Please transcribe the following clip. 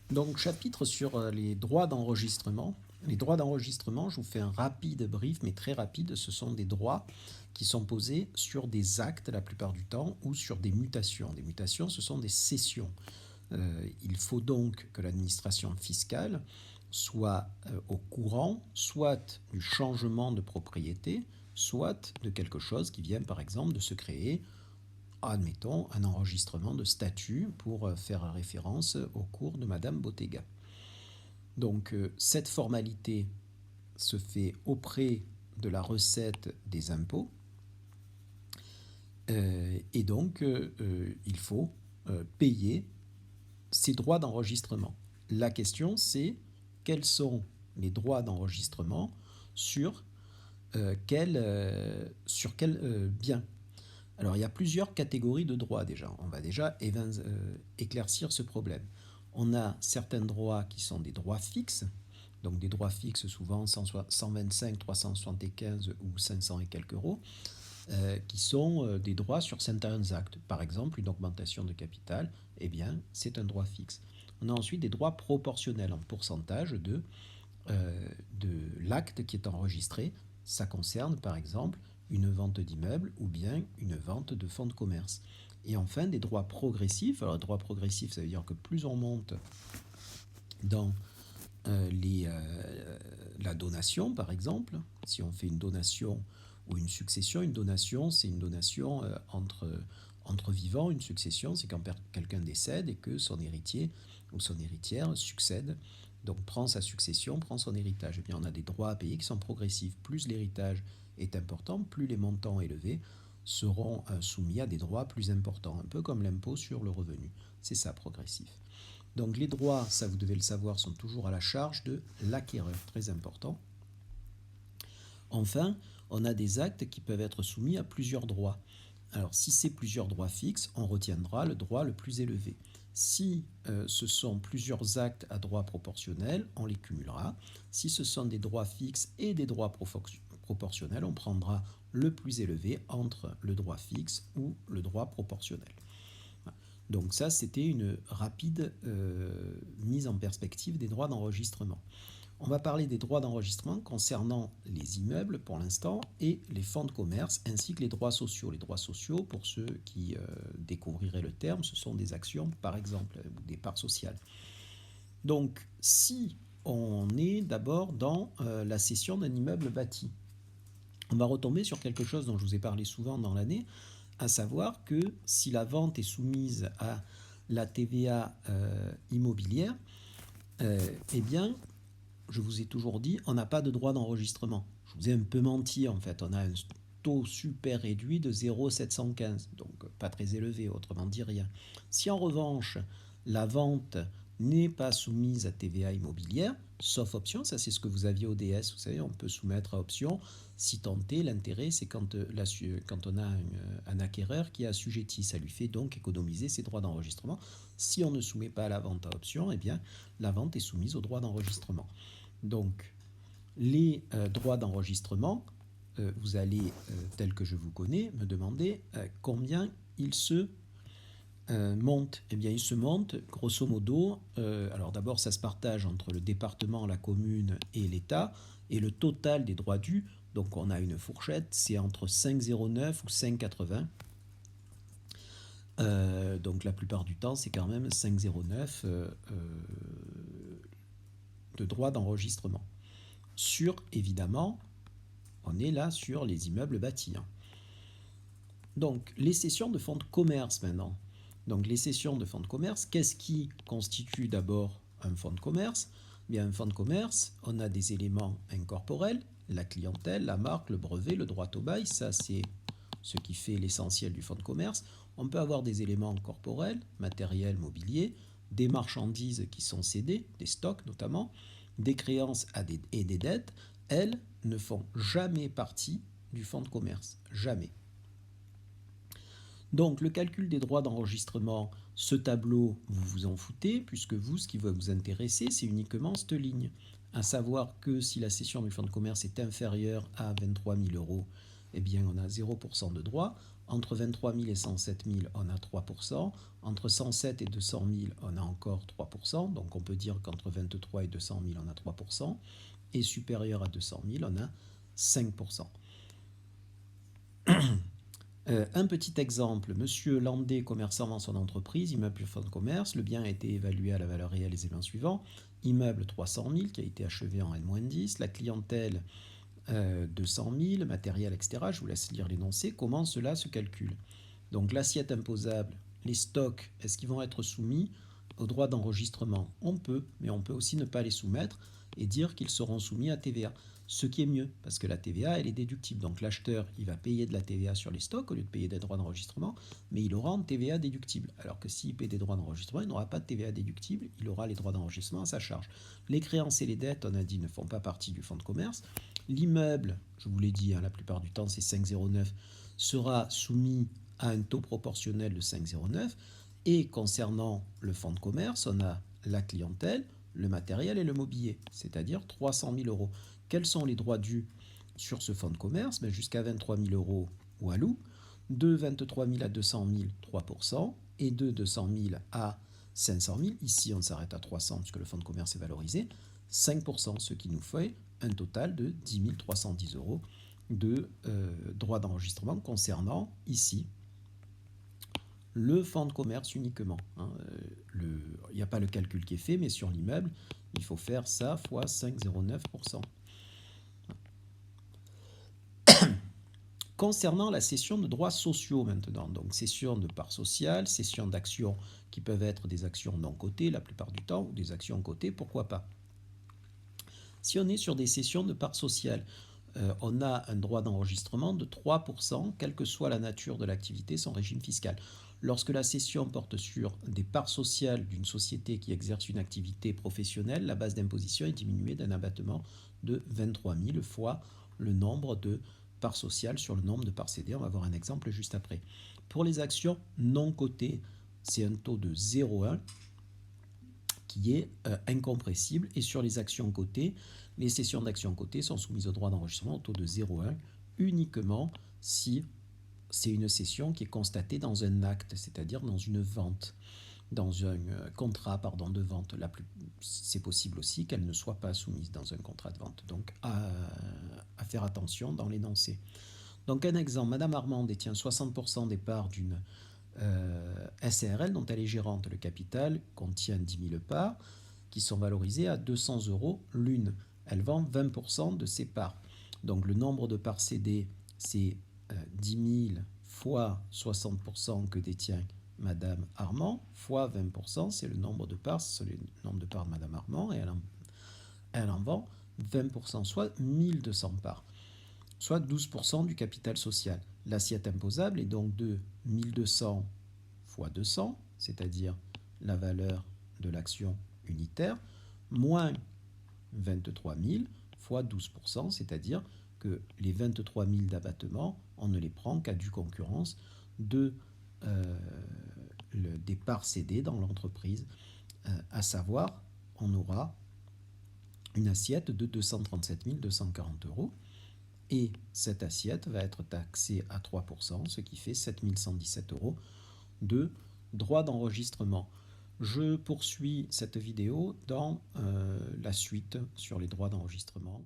Donc, chapitre sur les droits d'enregistrement. Les droits d'enregistrement, je vous fais un rapide brief, mais très rapide. Ce sont des droits qui sont posés sur des actes la plupart du temps ou sur des mutations. Des mutations, ce sont des cessions. Il faut donc que l'administration fiscale soit au courant soit du changement de propriété, soit de quelque chose qui vient par exemple de se créer, admettons, un enregistrement de statut pour faire référence au cours de Madame Bottega. Donc cette formalité se fait auprès de la recette des impôts et donc il faut payer ces droits d'enregistrement. La question c'est quels sont les droits d'enregistrement sur quel bien. Alors il y a plusieurs catégories de droits déjà. On va déjà éclaircir ce problème. On a certains droits qui sont des droits fixes, donc des droits fixes souvent 125, 375 ou 500 et quelques euros, qui sont des droits sur certains actes. Par exemple, une augmentation de capital, eh bien, c'est un droit fixe. On a ensuite des droits proportionnels en pourcentage de l'acte qui est enregistré. Ça concerne par exemple une vente d'immeubles ou bien une vente de fonds de commerce. Et enfin, des droits progressifs. Alors, droits progressifs, ça veut dire que plus on monte dans la donation, par exemple, si on fait une donation ou une succession, c'est une donation entre vivants, une succession, c'est quand quelqu'un décède et que son héritier ou son héritière succède, donc prend sa succession, prend son héritage. Et bien on a des droits à payer qui sont progressifs. Plus l'héritage est important, plus les montants élevés seront soumis à des droits plus importants, un peu comme l'impôt sur le revenu. C'est ça, progressif. Donc les droits, ça vous devez le savoir, sont toujours à la charge de l'acquéreur, très important. Enfin, on a des actes qui peuvent être soumis à plusieurs droits. Alors si c'est plusieurs droits fixes, on retiendra le droit le plus élevé. Si ce sont plusieurs actes à droit proportionnel, on les cumulera. Si ce sont des droits fixes et des droits proportionnels, on prendra le plus élevé entre le droit fixe ou le droit proportionnel. Donc ça, c'était une rapide mise en perspective des droits d'enregistrement. On va parler des droits d'enregistrement concernant les immeubles pour l'instant et les fonds de commerce ainsi que les droits sociaux. Les droits sociaux, pour ceux qui découvriraient le terme, ce sont des actions par exemple ou des parts sociales. Donc si on est d'abord dans la cession d'un immeuble bâti, on va retomber sur quelque chose dont je vous ai parlé souvent dans l'année, à savoir que si la vente est soumise à la TVA immobilière, eh bien, je vous ai toujours dit, on n'a pas de droit d'enregistrement. Je vous ai un peu menti en fait, on a un taux super réduit de 0,715, donc pas très élevé, autrement dit rien. Si en revanche, la vente n'est pas soumise à TVA immobilière, sauf option, ça c'est ce que vous aviez au DS, vous savez, on peut soumettre à option, si tant est, l'intérêt c'est quand on a un acquéreur qui est assujetti, ça lui fait donc économiser ses droits d'enregistrement. Si on ne soumet pas la vente à option, eh bien la vente est soumise aux droits d'enregistrement. Donc, les droits d'enregistrement, vous allez, tel que je vous connais, me demander combien ils se montent. Eh bien, ils se montent, grosso modo, alors d'abord, ça se partage entre le département, la commune et l'État, et le total des droits dus, donc on a une fourchette, c'est entre 5,09 ou 5,80. Donc la plupart du temps, c'est quand même 5,09 de droits d'enregistrement. Sur, évidemment, on est là sur les immeubles bâtis. Donc, les cessions de fonds de commerce maintenant. Donc, les cessions de fonds de commerce, qu'est-ce qui constitue d'abord un fonds de commerce ? Bien, un fonds de commerce, on a des éléments incorporels, la clientèle, la marque, le brevet, le droit au bail, ça c'est ce qui fait l'essentiel du fonds de commerce. On peut avoir des éléments corporels, matériel, mobilier, des marchandises qui sont cédées, des stocks notamment, des créances et des dettes, elles ne font jamais partie du fonds de commerce. Jamais. Donc le calcul des droits d'enregistrement, ce tableau, vous vous en foutez, puisque vous, ce qui va vous intéresser, c'est uniquement cette ligne. À savoir que si la cession du fonds de commerce est inférieure à 23 000 euros, eh bien on a 0% de droits. Entre 23 000 et 107 000, on a 3%. Entre 107 et 200 000, on a encore 3%. Donc on peut dire qu'entre 23 et 200 000, on a 3%. Et supérieur à 200 000, on a 5%. Un petit exemple, monsieur Landais, commerçant, vend son entreprise, immeuble fonds de commerce, le bien a été évalué à la valeur réelle des éléments suivants, immeuble 300 000 qui a été achevé en N-10, la clientèle 200 000, matériel, etc. Je vous laisse lire l'énoncé, comment cela se calcule. Donc l'assiette imposable, les stocks, est-ce qu'ils vont être soumis au droit d'enregistrement? On peut, mais on peut aussi ne pas les soumettre et dire qu'ils seront soumis à TVA. Ce qui est mieux, parce que la TVA, elle est déductible. Donc l'acheteur, il va payer de la TVA sur les stocks au lieu de payer des droits d'enregistrement, mais il aura une TVA déductible. Alors que s'il paie des droits d'enregistrement, il n'aura pas de TVA déductible, il aura les droits d'enregistrement à sa charge. Les créances et les dettes, on a dit, ne font pas partie du fonds de commerce. L'immeuble, je vous l'ai dit, la plupart du temps, c'est 5,09, sera soumis à un taux proportionnel de 5,09. Et concernant le fonds de commerce, on a la clientèle, le matériel et le mobilier, c'est-à-dire 300 000 euros. Quels sont les droits dus sur ce fonds de commerce? Jusqu'à 23 000 euros Walou, de 23 000 à 200 000, 3%, et de 200 000 à 500 000, ici on s'arrête à 300 puisque le fonds de commerce est valorisé, 5%, ce qui nous fait un total de 10 310 euros de droits d'enregistrement concernant ici le fonds de commerce uniquement. Il n'y a pas le calcul qui est fait, mais sur l'immeuble, il faut faire ça fois 5,09%. Concernant la cession de droits sociaux maintenant, donc cession de parts sociales, cession d'actions qui peuvent être des actions non cotées la plupart du temps, ou des actions cotées, pourquoi pas. Si on est sur des cessions de parts sociales, on a un droit d'enregistrement de 3%, quelle que soit la nature de l'activité, son régime fiscal. Lorsque la cession porte sur des parts sociales d'une société qui exerce une activité professionnelle, la base d'imposition est diminuée d'un abattement de 23 000 fois le nombre de parts sociales sur le nombre de parts cédées. On va voir un exemple juste après. Pour les actions non cotées, c'est un taux de 0,1 qui est incompressible. Et sur les actions cotées, les cessions d'actions cotées sont soumises au droit d'enregistrement au taux de 0,1 uniquement si c'est une cession qui est constatée dans un acte, c'est-à-dire dans une vente, dans un contrat de vente. C'est possible aussi qu'elle ne soit pas soumise dans un contrat de vente. Donc à faire attention dans l'énoncé. Donc un exemple, Madame Armand détient 60% des parts d'une SARL dont elle est gérante. Le capital contient 10 000 parts qui sont valorisées à 200 euros l'une. Elle vend 20% de ses parts. Donc le nombre de parts cédées, c'est 10 000 fois 60% que détient Madame Armand, fois 20%, c'est le nombre de parts, c'est le nombre de parts de Madame Armand, et elle en vend 20%, soit 1200 parts, soit 12% du capital social. L'assiette imposable est donc de 1200 fois 200, c'est-à-dire la valeur de l'action unitaire, moins 23 000 fois 12%, c'est-à-dire que les 23 000 d'abattement, on ne les prend qu'à due concurrence des parts cédées dans l'entreprise, à savoir, on aura une assiette de 237 240 euros, et cette assiette va être taxée à 3%, ce qui fait 7 117 euros de droits d'enregistrement. Je poursuis cette vidéo dans la suite sur les droits d'enregistrement.